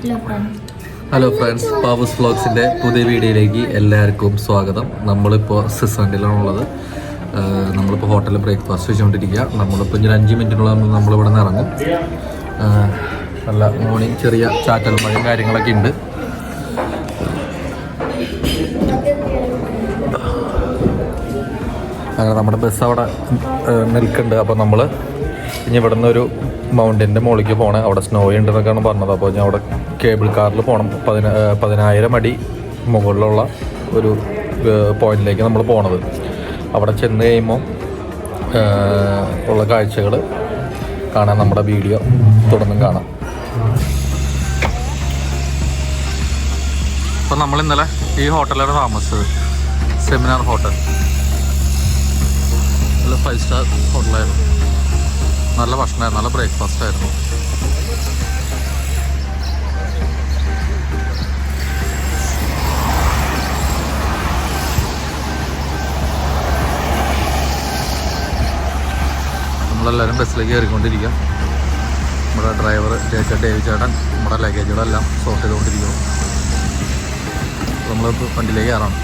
Hello friends, പാവൂസ് വ്ളോഗ്സിൻ്റെ പുതിയ വീഡിയോയിലേക്ക് എല്ലാവർക്കും സ്വാഗതം. നമ്മളിപ്പോൾ സ്വിറ്റ്സർലൻഡിലാണുള്ളത്. നമ്മളിപ്പോൾ ഹോട്ടലിൽ ബ്രേക്ക്ഫാസ്റ്റ് വെച്ചുകൊണ്ടിരിക്കുക. നമ്മളിപ്പോൾ ഇനി 5 മിനിറ്റിനുള്ള നമ്മളിവിടെ നിന്ന് ഇറങ്ങും. നല്ല മോർണിംഗ് ചെറിയ ചാറ്റൽ മഴയും കാര്യങ്ങളൊക്കെ ഉണ്ട്. അങ്ങനെ നമ്മുടെ ബസ് അവിടെ നിൽക്കുന്നുണ്ട്. അപ്പോൾ നമ്മൾ ഇനി ഇവിടെ നിന്നൊരു മൗണ്ടൻ്റെ മുകളിലേക്ക് പോകണം. അവിടെ സ്നോ ഉണ്ടെന്നൊക്കെയാണ് പറഞ്ഞത്. അപ്പോൾ ഞാൻ അവിടെ കേബിൾ കാറിൽ പോകണം. 10,000 അടി മുകളിലുള്ള ഒരു പോയിന്റിലേക്ക് നമ്മൾ പോണത്. അവിടെ ചെന്ന് കഴിയുമ്പോൾ ഉള്ള കാഴ്ചകൾ കാണാൻ നമ്മുടെ വീഡിയോ തുടർന്നും കാണാം. അപ്പോൾ നമ്മൾ ഇന്നലെ ഈ ഹോട്ടലിലാണ് താമസിച്ചത്. സെമിനാർ ഹോട്ടൽ, നല്ല 5 സ്റ്റാർ ഹോട്ടലായിരുന്നു. നല്ല ഭക്ഷണമായിരുന്നു, നല്ല ബ്രേക്ക്ഫാസ്റ്റ് ആയിരുന്നു. നമ്മളെല്ലാവരും ബസ്സിലേക്ക് കയറിക്കൊണ്ടിരിക്കുക. നമ്മുടെ ഡ്രൈവർ ഡേവി ചേട്ടൻ നമ്മുടെ ലഗേജുകളെല്ലാം സോർട്ട് ചെയ്തുകൊണ്ടിരിക്കുന്നു. നമ്മളിപ്പോൾ വണ്ടിയിലേക്ക് കയറാം.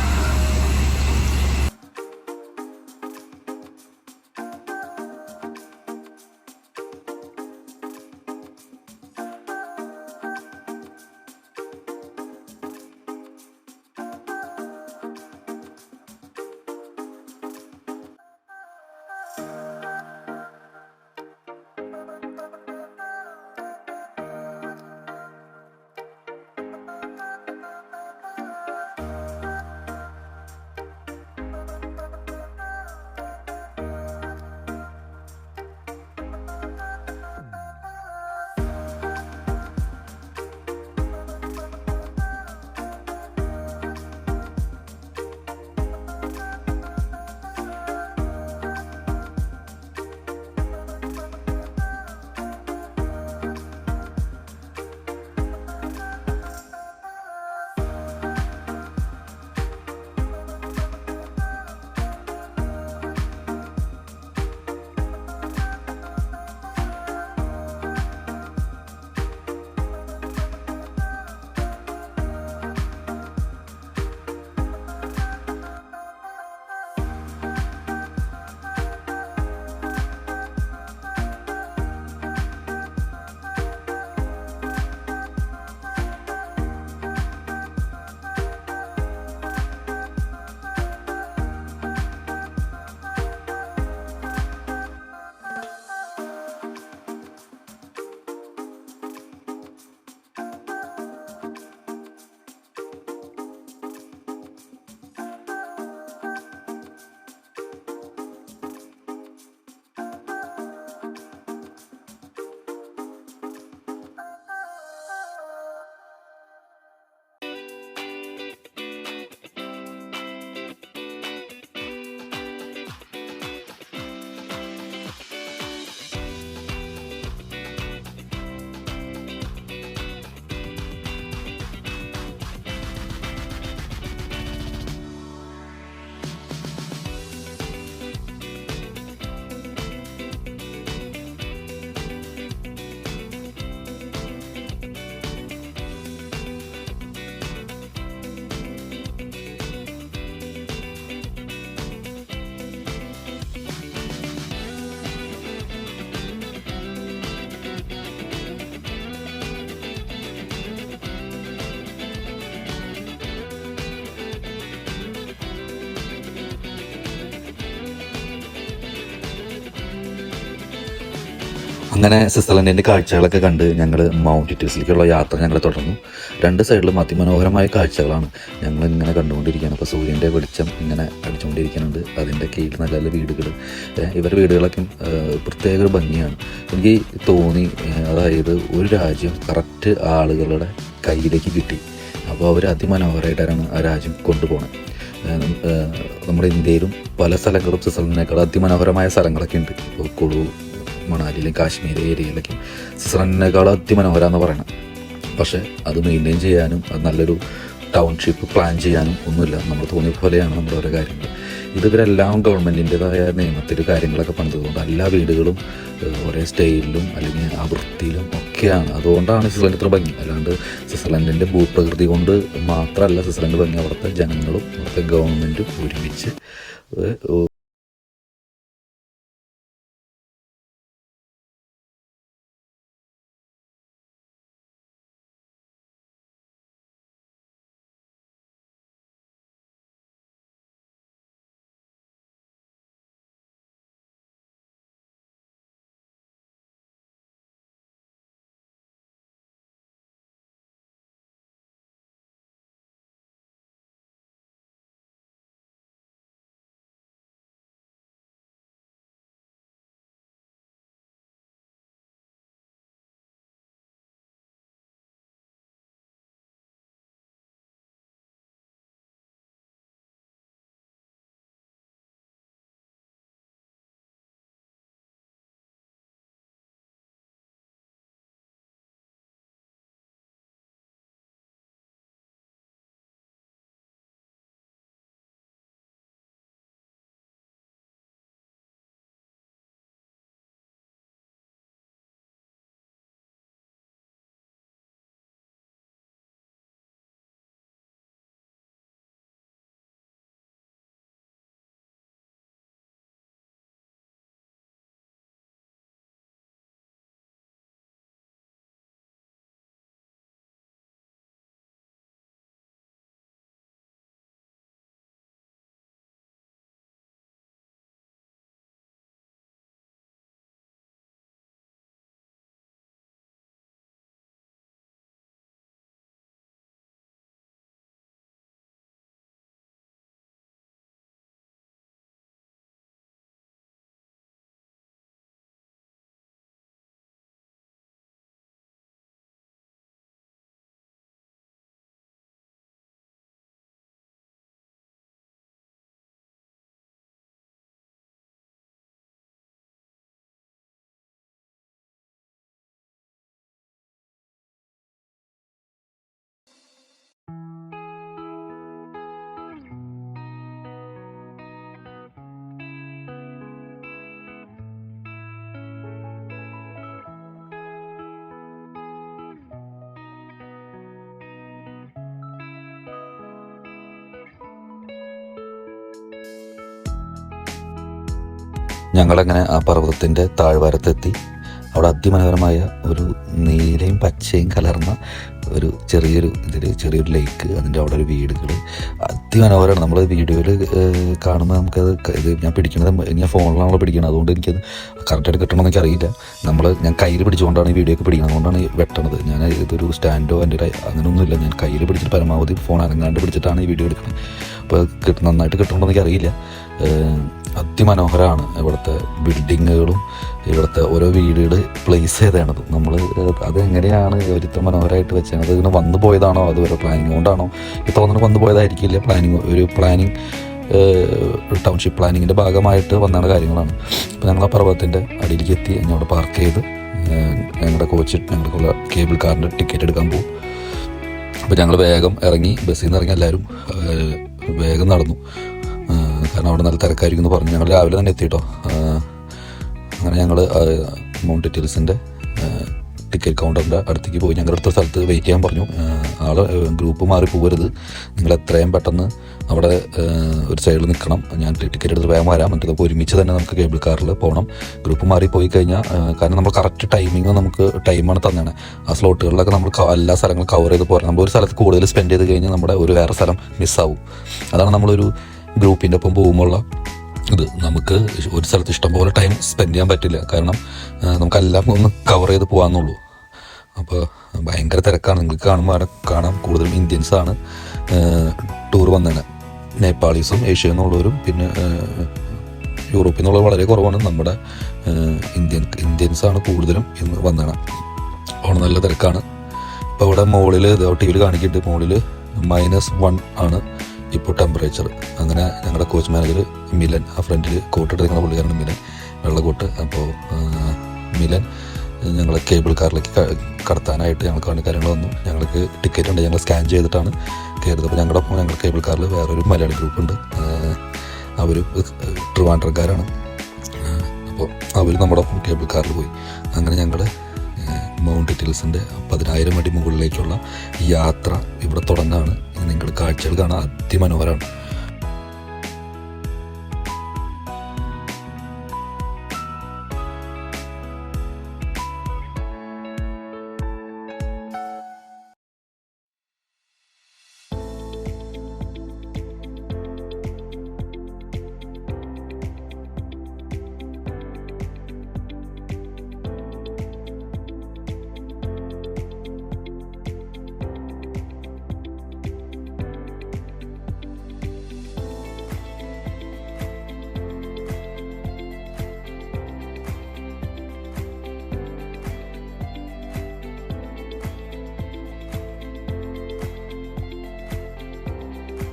അങ്ങനെ സ്വിറ്റ്സർലൻഡിൻ്റെ കാഴ്ചകളൊക്കെ കണ്ട് ഞങ്ങൾ മൗണ്ട് ഇറ്റൂസിലേക്കുള്ള യാത്ര ഞങ്ങൾ തുടർന്നു. 2 സൈഡിലും അതിമനോഹരമായ കാഴ്ചകളാണ് ഞങ്ങളിങ്ങനെ കണ്ടുകൊണ്ടിരിക്കുകയാണ്. അപ്പോൾ സൂര്യൻ്റെ വെളിച്ചം ഇങ്ങനെ അടിച്ചുകൊണ്ടിരിക്കുന്നുണ്ട്. അതിൻ്റെ കീഴിൽ നല്ല നല്ല വീടുകൾ, ഇവരുടെ വീടുകളൊക്കെ പ്രത്യേക ഒരു ഭംഗിയാണ്. എനിക്ക് തോന്നി, അതായത് ഒരു രാജ്യം കറക്റ്റ് ആളുകളുടെ കയ്യിലേക്ക് കിട്ടി. അപ്പോൾ അവർ അതിമനോഹരമായിട്ടാണ് ആ രാജ്യം കൊണ്ടുപോകുന്നത്. നമ്മുടെ ഇന്ത്യയിലും പല സ്ഥലങ്ങളും സ്വിറ്റ്സർലൻഡിനേക്കാൾ അതിമനോഹരമായ സ്ഥലങ്ങളൊക്കെ ഉണ്ട്. ഇപ്പോൾ കുളു, മണാലിയിലും കാശ്മീർ ഏരിയയിലൊക്കെ സ്വിറ്റ്സർലൻഡിനേക്കാൾ അതിമനോഹരമെന്ന് പറയണം. പക്ഷേ അത് മെയിൻറ്റെയിൻ ചെയ്യാനും അത് നല്ലൊരു ടൗൺഷിപ്പ് പ്ലാൻ ചെയ്യാനും ഒന്നുമില്ല. നമ്മൾ തോന്നിയ പോലെയാണ് നമ്മുടെ ഓരോ കാര്യങ്ങൾ. ഇതിവരെല്ലാം ഗവൺമെൻറ്റിൻ്റെതായ നിയമത്തിൽ കാര്യങ്ങളൊക്കെ പണിതുകൊണ്ട് എല്ലാ വീടുകളും ഒരേ സ്റ്റൈലിലും അല്ലെങ്കിൽ ആ വൃത്തിയിലും ഒക്കെയാണ്. അതുകൊണ്ടാണ് സ്വിറ്റ്സർലൻഡ് ഇത്ര ഭംഗി. അല്ലാണ്ട് സ്വിറ്റ്സർലൻഡിൻ്റെ ഭൂപ്രകൃതി കൊണ്ട് മാത്രമല്ല സ്വിറ്റ്സർലൻഡ് ഭംഗി, അവിടുത്തെ ജനങ്ങളും അവിടുത്തെ ഗവൺമെൻറ്റും ഒരുമിച്ച് ഞങ്ങളങ്ങനെ ആ പർവ്വതത്തിൻ്റെ താഴ്വാരത്തെത്തി. അവിടെ അതിമനോഹരമായ ഒരു നീലയും പച്ചയും കലർന്ന ഒരു ചെറിയൊരു ലേക്ക്, അതിൻ്റെ അവിടെ ഒരു വീടുകൾ അതിമനോഹരമാണ്. നമ്മൾ വീഡിയോയിൽ കാണുമ്പോൾ നമുക്കത് ഇത് ഞാൻ ഫോണിലാണല്ലോ പിടിക്കുന്നത്, അതുകൊണ്ട് എനിക്കത് കറക്റ്റായിട്ട് കിട്ടണമെന്ന് എനിക്കറിയില്ല. ഞാൻ കയ്യിൽ പിടിച്ചുകൊണ്ടാണ് ഈ വീഡിയോ ഒക്കെ പിടിക്കുന്നത്, അതുകൊണ്ടാണ് ഈ വെട്ടണത്. ഞാൻ ഇതൊരു സ്റ്റാൻഡോ എൻ്റെ അങ്ങനെയൊന്നുമില്ല, ഞാൻ കയ്യിൽ പിടിച്ചിട്ട് പരമാവധി ഫോൺ അനങ്ങാണ്ട് പിടിച്ചിട്ടാണ് ഈ വീഡിയോ എടുക്കുന്നത്. അപ്പോൾ നന്നായിട്ട് കിട്ടണമെന്ന് എനിക്കറിയില്ല. അതിമനോഹരമാണ് ഇവിടുത്തെ ബിൽഡിങ്ങുകളും ഇവിടുത്തെ ഓരോ വീടുകൾ പ്ലേസ് ചെയ്തതാണത്. നമ്മൾ അതെങ്ങനെയാണ് ഇത്ര മനോഹരമായിട്ട് വെച്ചത്? അത് ഇങ്ങനെ വന്നു പോയതാണോ, അത് ഒരു പ്ലാനിങ് കൊണ്ടാണോ? തോന്നുന്നു വന്നു പോയതായിരിക്കില്ല, പ്ലാനിങ് ടൗൺഷിപ്പ് പ്ലാനിങ്ങിൻ്റെ ഭാഗമായിട്ട് വന്നാണ് കാര്യങ്ങളാണ്. അപ്പോൾ ഞങ്ങൾ ആ പർവ്വതത്തിൻ്റെ അടിയിലേക്ക് എത്തി. ഞങ്ങൾ പാർക്ക് ചെയ്ത് ഞങ്ങളുടെ കേബിൾ കാറിൻ്റെ ടിക്കറ്റ് എടുക്കാൻ പോകും. അപ്പോൾ ഞങ്ങൾ വേഗം ഇറങ്ങി, ബസ്സിൽ നിന്ന് ഇറങ്ങി എല്ലാവരും വേഗം നടന്നു. കാരണം അവിടെ നല്ല തിരക്കായിരിക്കും എന്ന് പറഞ്ഞു. ഞങ്ങൾ രാവിലെ തന്നെ എത്തിയിട്ടോ. അങ്ങനെ ഞങ്ങൾ മൗണ്ട് ടിൽസിൻ്റെ ടിക്കറ്റ് കൗണ്ടറിൻ്റെ അടുത്തേക്ക് പോയി. ഞങ്ങളുടെ അടുത്ത സ്ഥലത്ത് വെയിറ്റ് ചെയ്യാൻ പറഞ്ഞു. ഗ്രൂപ്പ് മാറി പോകരുത്, നിങ്ങൾ എത്രയും പെട്ടെന്ന് അവിടെ ഒരു സൈഡിൽ നിൽക്കണം, ഞാൻ ടിക്കറ്റ് എടുത്ത് വേഗം വരാം, എന്നിട്ട് നമുക്ക് ഒരുമിച്ച് തന്നെ നമുക്ക് കേബിൾ കാറിൽ പോകണം. ഗ്രൂപ്പ് മാറി പോയി കഴിഞ്ഞാൽ, കാരണം നമ്മൾ കറക്റ്റ് ടൈമിങ് നമുക്ക് ടൈമാണ് തന്നെയാണ്. ആ സ്ലോട്ടുകളിലൊക്കെ നമ്മൾ എല്ലാ സ്ഥലങ്ങളും കവർ ചെയ്ത് പോരാം. നമ്മൾ ഒരു സ്ഥലത്ത് കൂടുതൽ സ്പെൻഡ് ചെയ്ത് കഴിഞ്ഞാൽ നമ്മുടെ വേറെ സ്ഥലം മിസ്സാവും. അതാണ് നമ്മളൊരു ഗ്രൂപ്പിൻ്റെ ഒപ്പം പോകുമ്പോൾ ഇത്. നമുക്ക് ഒരു സ്ഥലത്ത് ഇഷ്ടംപോലെ ടൈം സ്പെൻഡ് ചെയ്യാൻ പറ്റില്ല, കാരണം നമുക്കെല്ലാം ഒന്ന് കവർ ചെയ്ത് പോകാമെന്നുള്ളൂ. അപ്പോൾ ഭയങ്കര തിരക്കാണ്. നിങ്ങൾക്ക് കാണുമ്പോൾ കാണാം കൂടുതലും ഇന്ത്യൻസാണ് ടൂർ വന്നത്. നേപ്പാളീസും ഏഷ്യ എന്നുള്ളവരും പിന്നെ യൂറോപ്പിൽ നിന്നുള്ളവർ വളരെ കുറവാണ്. നമ്മുടെ ഇന്ത്യൻസാണ് കൂടുതലും ഇന്ന് വന്നത്. അവിടെ നല്ല തിരക്കാണ്. ഇപ്പോൾ ഇവിടെ മുകളിൽ ടി വിയിൽ കാണിക്കുന്നുണ്ട്, മുകളിൽ -1 ആണ് ഇപ്പോൾ ടെമ്പറേച്ചർ. അങ്ങനെ ഞങ്ങളുടെ കോച്ച് മാനേജർ മിലൻ, ആ ഫ്രണ്ടിൽ കോട്ടിട്ട് നിങ്ങളുടെ പുള്ളിക്കാരനാണ് മിലൻ, വെള്ളക്കോട്ട്. അപ്പോൾ മിലൻ ഞങ്ങളെ കേബിൾ കാറിലേക്ക് കടത്താനായിട്ട് ഞങ്ങൾക്ക് വേണ്ടി കാര്യങ്ങൾ വന്നു. ഞങ്ങൾക്ക് ടിക്കറ്റ് ഉണ്ട്, ഞങ്ങൾ സ്കാൻ ചെയ്തിട്ടാണ് കയറുന്നത്. അപ്പോൾ ഞങ്ങളുടെ കേബിൾ കാറിൽ വേറൊരു മലയാളി ഗ്രൂപ്പുണ്ട്. അവർ ട്രിവാൻഡ്രക്കാരാണ്. അപ്പോൾ അവർ നമ്മുടെ ഒപ്പം കേബിൾ കാറിൽ പോയി. അങ്ങനെ ഞങ്ങൾ മൗണ്ട് ഹിൽസിൻ്റെ 10,000 അടി മുകളിലേക്കുള്ള യാത്ര ഇവിടെ തുടങ്ങാണ്. നിങ്ങൾ കാഴ്ചകൾ കാണാൻ അതിമനോഹരമാണ്.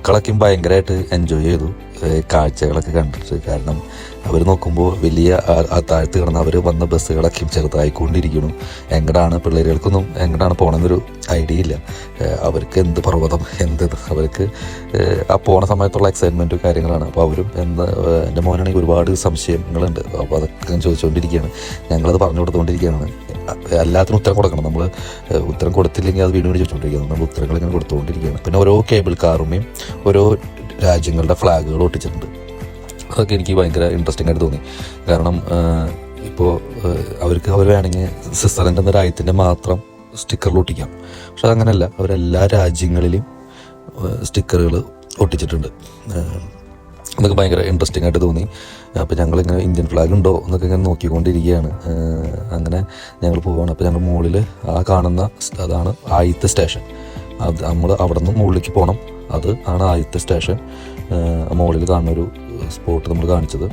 മക്കളൊക്കെയും ഭയങ്കരമായിട്ട് എൻജോയ് ചെയ്തു കാഴ്ചകളൊക്കെ കണ്ടിട്ട്. കാരണം അവർ നോക്കുമ്പോൾ വലിയ ആ താഴ്ത്ത് കിടന്ന് അവർ വന്ന ബസ്സുകളൊക്കെയും ചെറുതായിക്കൊണ്ടിരിക്കുന്നു. എങ്ങടാണ് പിള്ളേരുകൾക്കൊന്നും എങ്ങടാണ് പോകണമെന്നൊരു ഐഡിയ ഇല്ല. അവർക്ക് എന്ത് പർവ്വതം എന്ത് അവർക്ക് ആ പോണ സമയത്തുള്ള എക്സൈറ്റ്മെൻറ്റും കാര്യങ്ങളാണ്. അപ്പോൾ അവരും എൻ്റെ മോനാണെങ്കിൽ ഒരുപാട് സംശയങ്ങളുണ്ട്. അപ്പോൾ അതൊക്കെ ഞാൻ ചോദിച്ചുകൊണ്ടിരിക്കുകയാണ്. ഞങ്ങളത് പറഞ്ഞു കൊടുത്തുകൊണ്ടിരിക്കുകയാണ്. എല്ലാത്തിനും ഉത്തരം കൊടുക്കണം. നമ്മൾ ഉത്തരം കൊടുത്തില്ലെങ്കിൽ അത് വീണ്ടും ചോദിച്ചുകൊണ്ടിരിക്കുകയാണ്. നമ്മൾ ഉത്തരങ്ങൾ ഇങ്ങനെ കൊടുത്തുകൊണ്ടിരിക്കുകയാണ്. പിന്നെ ഓരോ കേബിൾ കാറുമേയും ഓരോ രാജ്യങ്ങളുടെ ഫ്ലാഗുകൾ ഒട്ടിച്ചിട്ടുണ്ട്. അതൊക്കെ എനിക്ക് ഭയങ്കര ഇൻട്രസ്റ്റിംഗ് ആയിട്ട് തോന്നി. കാരണം ഇപ്പോൾ അവർ വേണമെങ്കിൽ സ്വിറ്റ്സർലൻഡ് എന്ന രാജ്യത്തിൻ്റെ മാത്രം സ്റ്റിക്കറിൽ ഒട്ടിക്കാം. പക്ഷെ അതങ്ങനെയല്ല, അവരെല്ലാ രാജ്യങ്ങളിലും സ്റ്റിക്കറുകൾ ഒട്ടിച്ചിട്ടുണ്ട്. അതൊക്കെ ഭയങ്കര ഇൻട്രസ്റ്റിംഗ് ആയിട്ട് തോന്നി. അപ്പോൾ ഞങ്ങളിങ്ങനെ ഇന്ത്യൻ ഫ്ലാഗ് ഉണ്ടോ എന്നൊക്കെ ഇങ്ങനെ നോക്കിക്കൊണ്ടിരിക്കുകയാണ്. അങ്ങനെ ഞങ്ങൾ പോവുകയാണ്. അപ്പോൾ ഞങ്ങൾ മുകളിൽ ആ കാണുന്ന അതാണ് ആദ്യത്തെ സ്റ്റേഷൻ. അത് നമ്മൾ അവിടെ നിന്ന് മുകളിലേക്ക് പോകണം. അത് ആണ് ആദ്യത്തെ സ്റ്റേഷൻ. മുകളിൽ കാണുന്നൊരു സ്പോട്ട് നമ്മൾ കാണിച്ചത്.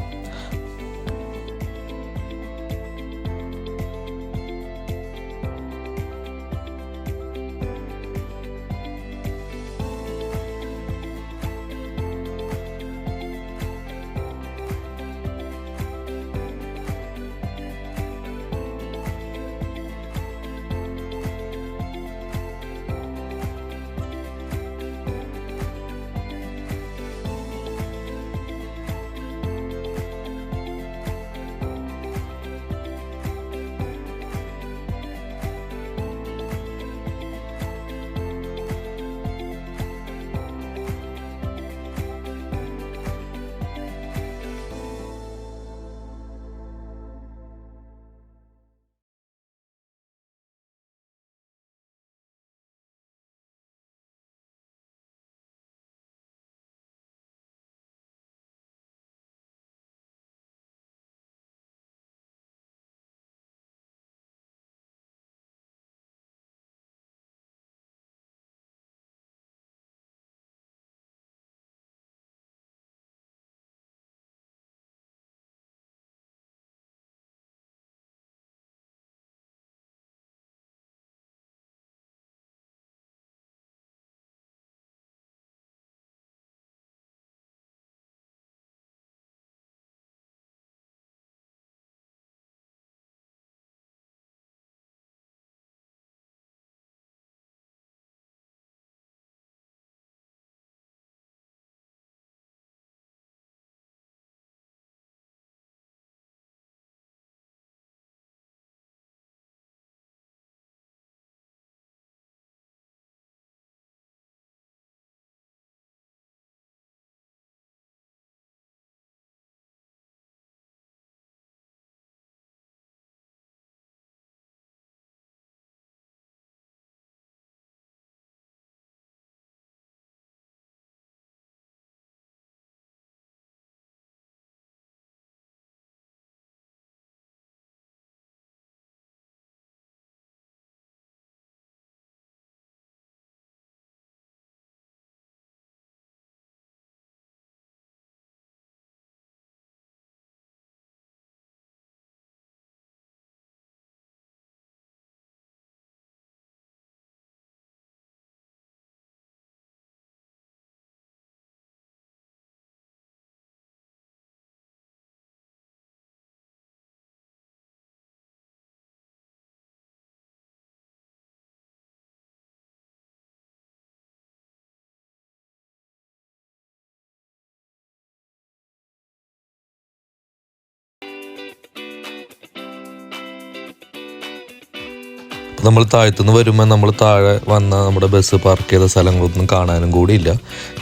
നമ്മൾ താഴത്തുനിന്ന് വരുമ്പോൾ നമ്മൾ താഴെ വന്ന നമ്മുടെ ബസ് പാർക്ക് ചെയ്ത സ്ഥലങ്ങളൊന്നും കാണാനും കൂടിയില്ല.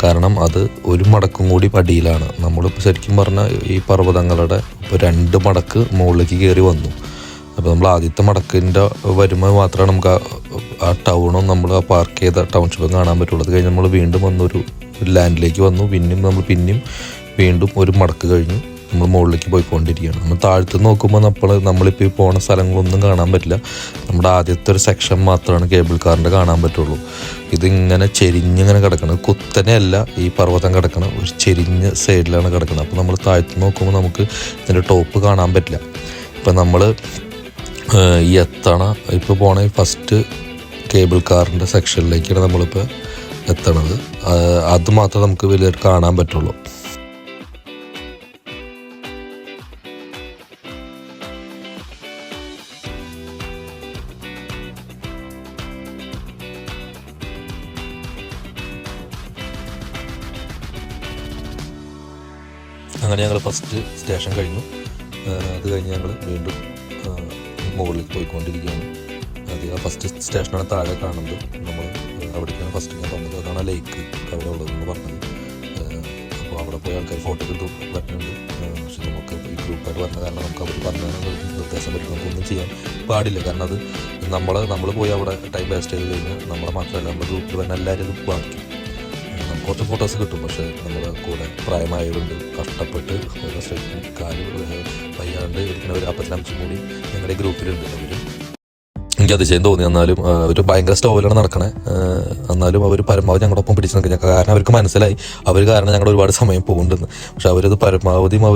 കാരണം അത് ഒരു മടക്കും കൂടി പടിയിലാണ്. നമ്മളിപ്പോൾ ശരിക്കും പറഞ്ഞാൽ ഈ പർവ്വതങ്ങളുടെ ഇപ്പോൾ 2 മടക്ക് മുകളിലേക്ക് കയറി വന്നു. അപ്പോൾ നമ്മൾ ആദ്യത്തെ മടക്കിൻ്റെ വരുമ്പോൾ മാത്രമേ നമുക്ക് ആ ടൗണും നമ്മൾ ആ പാർക്ക് ചെയ്ത ടൗൺഷിപ്പും കാണാൻ പറ്റുള്ളൂ. അത് കഴിഞ്ഞ് നമ്മൾ വീണ്ടും വന്നൊരു ലാൻഡിലേക്ക് വന്നു. പിന്നെയും വീണ്ടും ഒരു മടക്ക് കഴിഞ്ഞു നമ്മൾ മുകളിലേക്ക് പോയിക്കൊണ്ടിരിക്കുകയാണ്. നമ്മൾ താഴത്ത് നോക്കുമ്പോൾ നമ്മളിപ്പോൾ ഈ പോണ സ്ഥലങ്ങളൊന്നും കാണാൻ പറ്റില്ല. നമ്മുടെ ആദ്യത്തെ ഒരു സെക്ഷൻ മാത്രമാണ് കേബിൾ കാറിൻ്റെ കാണാൻ പറ്റുള്ളൂ. ഇതിങ്ങനെ ചെരിഞ്ഞിങ്ങനെ കിടക്കണം, കുത്തനെയല്ല ഈ പർവ്വതം കിടക്കണം, ഒരു ചെരിഞ്ഞ സൈഡിലാണ് കിടക്കുന്നത്. അപ്പോൾ നമ്മൾ താഴത്ത് നോക്കുമ്പോൾ നമുക്ക് ഇതിൻ്റെ ടോപ്പ് കാണാൻ പറ്റില്ല. ഇപ്പം നമ്മൾ ഈ ഇപ്പോൾ പോണ ഫസ്റ്റ് കേബിൾ കാറിൻ്റെ സെക്ഷനിലേക്കാണ് നമ്മളിപ്പോൾ എത്തണത്. അത് മാത്രമേ നമുക്ക് വലിയൊരു കാണാൻ പറ്റുള്ളൂ. അങ്ങനെ ഞങ്ങൾ ഫസ്റ്റ് സ്റ്റേഷൻ കഴിഞ്ഞു. അത് കഴിഞ്ഞ് ഞങ്ങൾ വീണ്ടും മുകളിലേക്ക് പോയിക്കൊണ്ടിരിക്കുകയാണ്. അത് ആ ഫസ്റ്റ് സ്റ്റേഷനാണ് താഴെ കാണുന്നത്. നമ്മൾ അവിടേക്കാണ് ഫസ്റ്റ് ഞാൻ പറഞ്ഞത്. അതാണ് ആ ലേക്ക് അവിടെ ഉള്ളതെന്ന് പറഞ്ഞത്. അപ്പോൾ അവിടെ പോയി ആൾക്കാർ ഫോട്ടോ എടുത്ത് പറ്റുന്നുണ്ട്. പക്ഷെ നമുക്ക് ഈ ഗ്രൂപ്പായിട്ട് പറഞ്ഞ കാരണം നമുക്ക് അവർ പറഞ്ഞ നിർദ്ദേശം പറ്റും, നമുക്കൊന്നും ചെയ്യാൻ പാടില്ല. കാരണം അത് നമ്മൾ പോയി അവിടെ ടൈം വേസ്റ്റ് ചെയ്ത് കഴിഞ്ഞാൽ നമ്മളെ മാത്രമല്ല നമ്മുടെ ഗ്രൂപ്പിൽ തന്നെ എല്ലാവരും ഇത് ബാക്കി. കുറച്ച് ഫോട്ടോസ് കിട്ടും. പക്ഷേ നമ്മുടെ കൂടെ പ്രായമായവരുണ്ട്, കഷ്ടപ്പെട്ട് കാല് വയ്യാണ്ട് ഇരിക്കുന്ന ഒരു 45 കൂടി ഞങ്ങളുടെ ഗ്രൂപ്പിലുണ്ട്. എനിക്ക് അതിശയം തോന്നി. എന്നാലും അവർ ഭയങ്കര സ്റ്റോവിലാണ് നടക്കണേ. എന്നാലും അവർ പരമാവധി ഞങ്ങളുടെ ഒപ്പം പിടിച്ച് നിൽക്കുക. കാരണം അവർക്ക് മനസ്സിലായി അവർ കാരണം ഞങ്ങൾ ഒരുപാട് സമയം പോകുന്നുണ്ടെന്ന്. പക്ഷെ അവരത് പരമാവധിയും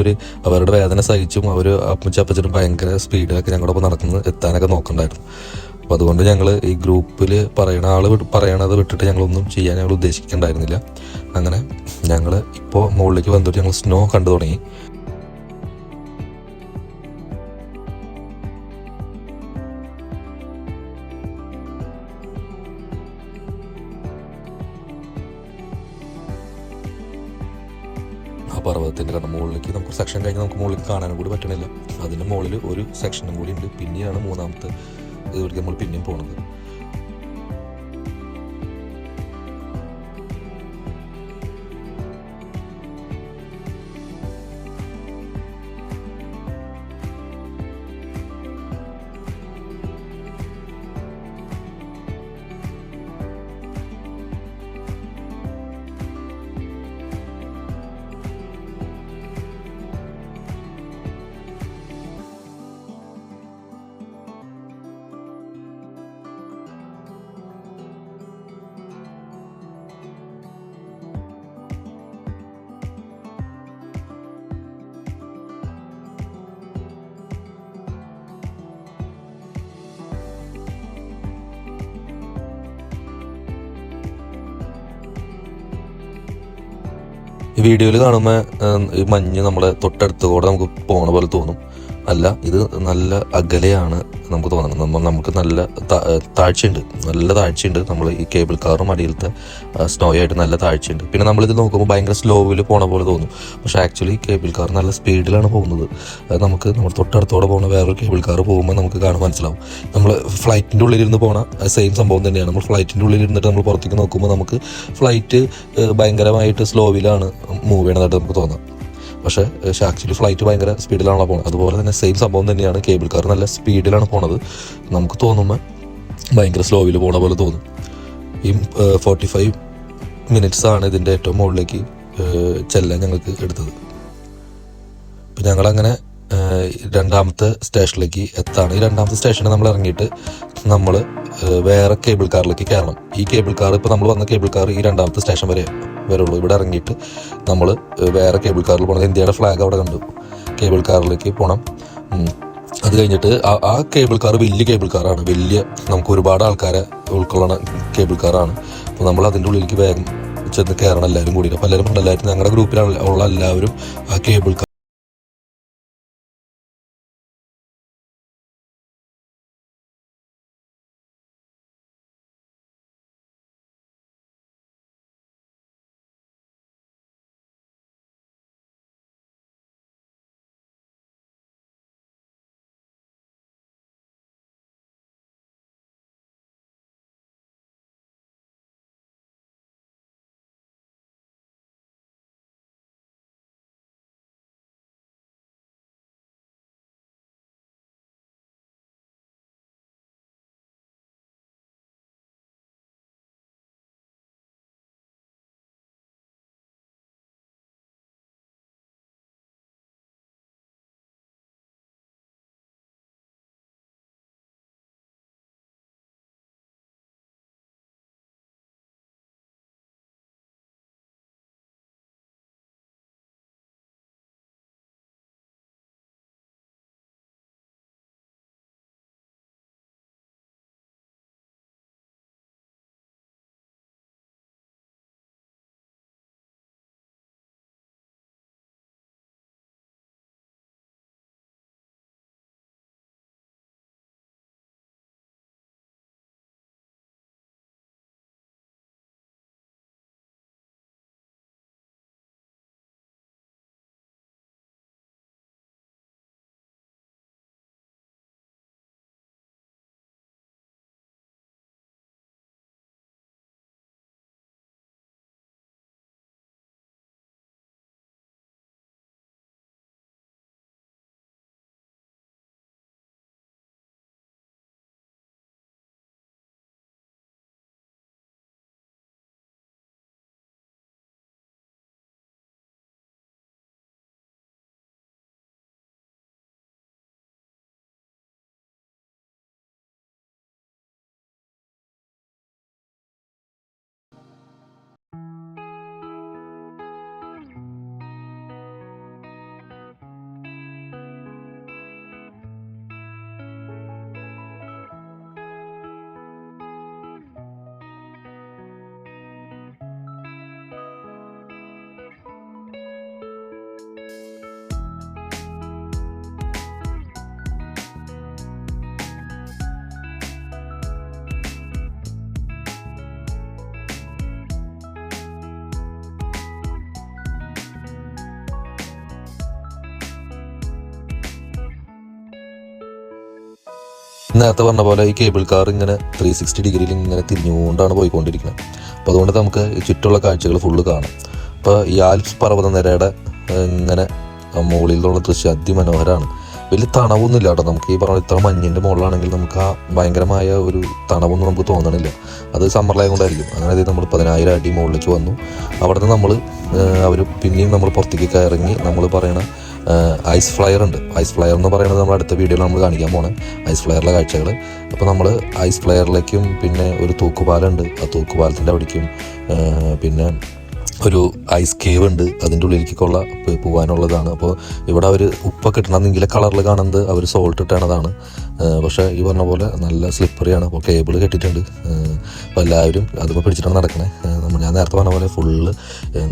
അവരുടെ വേദന സഹിച്ചും അപ്പച്ചനും ഭയങ്കര സ്പീഡിലൊക്കെ ഞങ്ങളുടെ ഒപ്പം നടക്കുന്നത് എത്താനൊക്കെ നോക്കണ്ടായിരുന്നു. അപ്പോൾ അതുകൊണ്ട് ഞങ്ങൾ ഈ ഗ്രൂപ്പിൽ പറയണത് വിട്ടിട്ട് ഞങ്ങളൊന്നും ചെയ്യാൻ ഞങ്ങൾ ഉദ്ദേശിക്കുന്നുണ്ടായിരുന്നില്ല. അങ്ങനെ ഞങ്ങൾ ഇപ്പോൾ മുകളിലേക്ക് വന്നിട്ട് ഞങ്ങൾ സ്നോ കണ്ടു തുടങ്ങി. ആ പർവ്വതത്തിൻ്റെ കാരണം മുകളിലേക്ക് നമുക്ക് സെക്ഷൻ കഴിഞ്ഞ് നമുക്ക് മുകളിലേക്ക് കാണാനും കൂടി പറ്റണില്ല. അതിൻ്റെ മുകളിൽ ഒരു സെക്ഷനും കൂടി ഉണ്ട്. പിന്നെയാണ് മൂന്നാമത്തെ ഇതുവരെ നമ്മൾ പിന്നെയും പോണത്. ഈ വീഡിയോയിൽ കാണുമ്പോൾ ഈ മഞ്ഞ് നമ്മളെ തൊട്ടടുത്ത് കൂടെ നമുക്ക് പോകണ പോലെ തോന്നും. അല്ല, ഇത് നല്ല അകലെയാണ് നമുക്ക് തോന്നണം. നമുക്ക് നല്ല താഴ്ചയുണ്ട്, നല്ല താഴ്ചയുണ്ട്. നമ്മൾ ഈ കേബിൾ കാറും അടിയിലത്തെ സ്നോ ആയിട്ട് നല്ല താഴ്ചയുണ്ട്. പിന്നെ നമ്മളിത് നോക്കുമ്പോൾ ഭയങ്കര സ്ലോവിൽ പോണ പോലെ തോന്നും. പക്ഷേ ആക്ച്വലി കേബിൾ കാർ നല്ല സ്പീഡിലാണ് പോകുന്നത്. നമ്മൾ തൊട്ടടുത്തോടെ പോകുന്ന വേറൊരു കേബിൾ കാർ പോകുമ്പോൾ നമുക്ക് കാണാൻ മനസ്സിലാവും. നമ്മൾ ഫ്ലൈറ്റിൻ്റെ ഉള്ളിലിരുന്ന് പോണ സെയിം സംഭവം തന്നെയാണ്. നമ്മൾ ഫ്ലൈറ്റിൻ്റെ ഉള്ളിലിരുന്നിട്ട് നമ്മൾ പുറത്തേക്ക് നോക്കുമ്പോൾ നമുക്ക് ഫ്ലൈറ്റ് ഭയങ്കരമായിട്ട് സ്ലോവിലാണ് മൂവ് ചെയ്യണതായിട്ട് നമുക്ക് തോന്നാം. പക്ഷേ ആക്ച്വലി ഫ്ലൈറ്റ് ഭയങ്കര സ്പീഡിലാണല്ലോ പോകുന്നത്. അതുപോലെ തന്നെ സെയിം സംഭവം തന്നെയാണ് കേബിൾ കാർ നല്ല സ്പീഡിലാണ് പോണത്. നമുക്ക് തോന്നുമ്പോൾ ഭയങ്കര സ്ലോവിൽ പോണ പോലെ തോന്നും. ഈ 45 മിനിറ്റ്സ് ആണ് ഇതിൻ്റെ ഏറ്റവും മുകളിലേക്ക് ചെല്ലാൻ ഞങ്ങൾക്ക് എടുത്തത്. ഇപ്പം ഞങ്ങളങ്ങനെ രണ്ടാമത്തെ സ്റ്റേഷനിലേക്ക് എത്താണ്. ഈ രണ്ടാമത്തെ സ്റ്റേഷനിൽ നമ്മൾ ഇറങ്ങിയിട്ട് നമ്മൾ വേറെ കേബിൾ കാറിലേക്ക് കയറണം. ഈ കേബിൾ കാർ ഇപ്പോൾ നമ്മൾ വന്ന കേബിൾ കാർ ഈ രണ്ടാമത്തെ സ്റ്റേഷൻ വരുള്ളൂ. ഇവിടെ ഇറങ്ങിയിട്ട് നമ്മൾ വേറെ കേബിൾ കാറിൽ പോകണം. ഇന്ത്യയുടെ ഫ്ലാഗ് അവിടെ കണ്ടു. കേബിൾ കാറിലേക്ക് പോകണം. അത് കഴിഞ്ഞിട്ട് ആ കേബിൾ കാർ വലിയ കേബിൾ കാറാണ്. നമുക്ക് ഒരുപാട് ആൾക്കാരെ ഉൾക്കൊള്ളണ കേബിൾ കാറാണ്. അപ്പോൾ നമ്മൾ അതിൻ്റെ ഉള്ളിലേക്ക് വേഗം ചെന്ന് കയറണം എല്ലാവരും കൂടി. അപ്പോൾ എല്ലാവരും ഞങ്ങളുടെ ഗ്രൂപ്പിലുള്ള എല്ലാവരും ആ കേബിൾ കാർ നേരത്തെ പറഞ്ഞ പോലെ ഈ കേബിൾ കാർ ഇങ്ങനെ 360 ഡിഗ്രിയിൽ ഇങ്ങനെ തിരിഞ്ഞുകൊണ്ടാണ് പോയിക്കൊണ്ടിരിക്കുന്നത്. അപ്പോൾ അതുകൊണ്ട് നമുക്ക് ചുറ്റുള്ള കാഴ്ചകൾ ഫുള്ള് കാണാം. അപ്പോൾ ഈ ആൽപ്സ് പർവ്വതനിരയുടെ ഇങ്ങനെ മുകളിൽ നിന്നുള്ള ദൃശ്യം അതിമനോഹരമാണ്. വലിയ തണവൊന്നുമില്ല കേട്ടോ. നമുക്ക് ഈ പറഞ്ഞ ഇത്ര മഞ്ഞിൻ്റെ മുകളിലാണെങ്കിൽ നമുക്ക് ആ ഭയങ്കരമായ ഒരു തണവൊന്നും നമുക്ക് തോന്നണില്ല. അത് സമ്മറിലായ കൊണ്ടായിരിക്കും. അങ്ങനെ നമ്മൾ 10,000 അടി മുകളിലേക്ക് വന്നു. അവിടെ നിന്ന് നമ്മൾ പിന്നെയും നമ്മൾ പുറത്തേക്ക് ഇറങ്ങി നമ്മൾ പറയണ ഐസ് ഫ്ലയർ ഉണ്ട്. ഐസ് ഫ്ലയർ എന്ന് പറയുന്നത് നമ്മൾ അടുത്ത വീഡിയോയിൽ നമ്മൾ കാണിക്കാൻ പോണേ ഐസ് ഫ്ലയറിലെ കാഴ്ചകൾ. അപ്പോൾ നമ്മൾ ഐസ് ഫ്ലയറിലേക്കും പിന്നെ ഒരു തൂക്കുപാലമുണ്ട്. ആ തൂക്കുപാലത്തിൻ്റെ അവിടേക്കും പിന്നെ ഒരു ഐസ് കേവ് ഉണ്ട്. അതിൻ്റെ ഉള്ളിലേക്കുള്ള പോകാനുള്ളതാണ്. അപ്പോൾ ഇവിടെ അവർ ഉപ്പൊക്കെ ഇട്ടണമെന്നെങ്കിൽ കളറിൽ കാണുന്നത് അവർ സോൾട്ട് ഇട്ടണതാണ്. പക്ഷേ ഈ പറഞ്ഞ പോലെ നല്ല സ്ലിപ്പറിയാണ്. അപ്പോൾ കേബിൾ കെട്ടിയിട്ടുണ്ട്. അപ്പോൾ എല്ലാവരും അതുമ്പോൾ പിടിച്ചിട്ടാണ് നടക്കണേ. ഞാൻ നേരത്തെ പറഞ്ഞ പോലെ ഫുള്ള്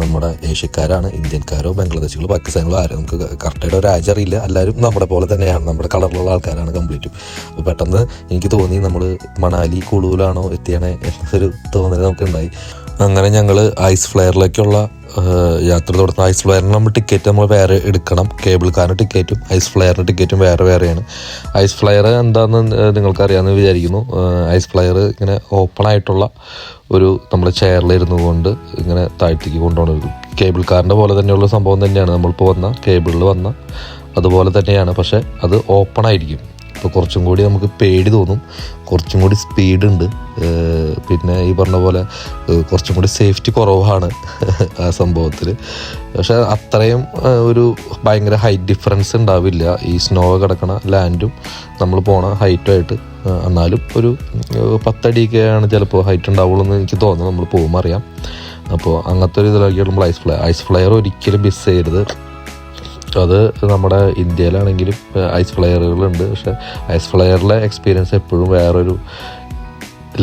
നമ്മുടെ ഏഷ്യക്കാരാണ്. ഇന്ത്യൻകാരോ ബംഗ്ലാദേശികളോ പാകിസ്ഥാനികളോ ആരും നമുക്ക് കറക്റ്റായിട്ട് ഒരു രാജ്യം അറിയില്ല. എല്ലാവരും നമ്മുടെ പോലെ തന്നെയാണ്, നമ്മുടെ കളറിലുള്ള ആൾക്കാരാണ് കംപ്ലീറ്റും. അപ്പോൾ പെട്ടെന്ന് എനിക്ക് തോന്നി നമ്മൾ മണാലി കുളുവിലാണോ എത്തിയണേ എന്നൊരു തോന്നൽ നമുക്കുണ്ടായി. അങ്ങനെ ഞങ്ങൾ ഐസ് ഫ്ലയറിലേക്കുള്ള യാത്ര തുടർന്ന് ഐസ് ഫ്ലയറിന് നമ്മൾ ടിക്കറ്റ് നമ്മൾ വേറെ എടുക്കണം. കേബിൾ കാറിന് ടിക്കറ്റും ഐസ് ഫ്ലയറിന് ടിക്കറ്റും വേറെയാണ്. ഐസ് ഫ്ലയർ എന്താണെന്ന് നിങ്ങൾക്കറിയാമെന്ന് വിചാരിക്കുന്നു. ഐസ് ഫ്ലയർ ഇങ്ങനെ ഓപ്പൺ ആയിട്ടുള്ള ഒരു നമ്മുടെ ചെയറിലിരുന്നു കൊണ്ട് ഇങ്ങനെ താഴ്ത്തിക്ക് കൊണ്ടുപോകുന്നത് കേബിൾ കാറിൻ്റെ പോലെ തന്നെയുള്ള സംഭവം തന്നെയാണ്. നമ്മളിപ്പോൾ വന്ന കേബിളിൽ വന്ന അതുപോലെ തന്നെയാണ്. പക്ഷേ അത് ഓപ്പൺ ആയിരിക്കും. അപ്പോൾ കുറച്ചും കൂടി നമുക്ക് പേടി തോന്നും, കുറച്ചും കൂടി സ്പീഡുണ്ട്. പിന്നെ ഈ പറഞ്ഞ പോലെ കുറച്ചും കൂടി സേഫ്റ്റി കുറവാണ് ആ സംഭവത്തിൽ. പക്ഷെ അത്രയും ഒരു ഭയങ്കര ഹൈറ്റ് ഡിഫറൻസ് ഉണ്ടാവില്ല ഈ സ്നോ കിടക്കണ ലാൻഡും നമ്മൾ പോണ ഹൈറ്റുമായിട്ട്. എന്നാലും ഒരു 10 അടിയൊക്കെയാണ് ചിലപ്പോൾ ഹൈറ്റ് ഉണ്ടാവുള്ളൂ എന്ന് എനിക്ക് തോന്നുന്നു. നമ്മൾ പോകുമ്പോൾ അറിയാം. അപ്പോൾ അങ്ങനത്തെ ഒരു ഇതിലാക്കിയാണ് നമ്മൾ ഐസ് ഫ്ലയർ ഒരിക്കലും മിസ് ചെയ്യരുത്. അത് നമ്മുടെ ഇന്ത്യയിലാണെങ്കിലും ഐസ് ഫ്ലയറുകളുണ്ട്. പക്ഷേ ഐസ് ഫ്ലയറിലെ എക്സ്പീരിയൻസ് എപ്പോഴും വേറൊരു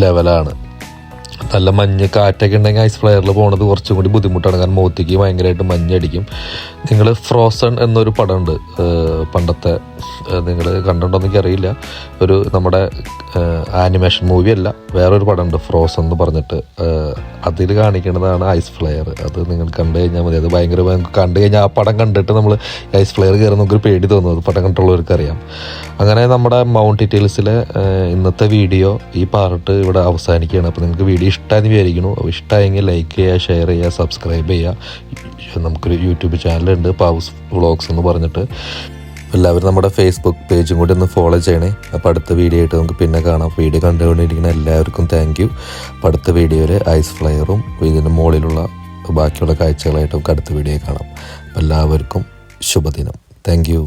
ലെവലാണ്. നല്ല മഞ്ഞ് കാറ്റൊക്കെ ഉണ്ടെങ്കിൽ ഐസ് ഫ്ലയറിൽ പോകുന്നത് കുറച്ചും കൂടി ബുദ്ധിമുട്ടാണ്. കാരണം മുഖത്തേക്ക് ഭയങ്കരമായിട്ട് മഞ്ഞടിക്കും. നിങ്ങൾ ഫ്രോസൺ എന്നൊരു പടമുണ്ട് പണ്ടത്തെ, നിങ്ങൾ കണ്ടിട്ടുണ്ടോ എനിക്കറിയില്ല. ഒരു നമ്മുടെ ആനിമേഷൻ മൂവിയല്ല, വേറൊരു പടമുണ്ട് ഫ്രോസൺ എന്ന് പറഞ്ഞിട്ട്. അതിൽ കാണിക്കുന്നതാണ് ഐസ് ഫ്ലയർ. അത് നിങ്ങൾ കണ്ടു കഴിഞ്ഞാൽ മതി. അത് ഭയങ്കര കണ്ടു കഴിഞ്ഞാൽ ആ പടം കണ്ടിട്ട് നമ്മൾ ഐസ് ഫ്ലയർ കയറി നമുക്കൊരു പേടി തോന്നും. അത് പടം കണ്ടുള്ളവർക്ക് അറിയാം. അങ്ങനെ നമ്മുടെ മൗണ്ട് ഡീറ്റെയിൽസിലെ ഇന്നത്തെ വീഡിയോ ഈ പാർട്ട് ഇവിടെ അവസാനിക്കുകയാണ്. അപ്പോൾ നിങ്ങൾക്ക് വീഡിയോ ഇഷ്ടമായെന്ന് വിചാരിക്കുന്നു. അപ്പോൾ ഇഷ്ടമായെങ്കിൽ ലൈക്ക് ചെയ്യുക, ഷെയർ ചെയ്യുക, സബ്സ്ക്രൈബ് ചെയ്യുക. നമുക്കൊരു യൂട്യൂബ് ചാനലുണ്ട് പാവൂസ് വ്ളോഗ്സ് എന്ന് പറഞ്ഞിട്ട്. എല്ലാവരും നമ്മുടെ ഫേസ്ബുക്ക് പേജും കൂടി ഒന്ന് ഫോളോ ചെയ്യണേ. അപ്പോൾ അടുത്ത വീഡിയോ ആയിട്ട് നമുക്ക് പിന്നെ കാണാം. വീഡിയോ കണ്ടുകൊണ്ടിരിക്കുന്ന എല്ലാവർക്കും താങ്ക് യു. അപ്പോൾ അടുത്ത വീഡിയോയിൽ ഐസ് ഫ്ലയറും ഇതിൻ്റെ മുകളിലുള്ള ബാക്കിയുള്ള കാഴ്ചകളായിട്ട് നമുക്ക് അടുത്ത വീഡിയോ കാണാം. എല്ലാവർക്കും ശുഭദിനം. Thank you.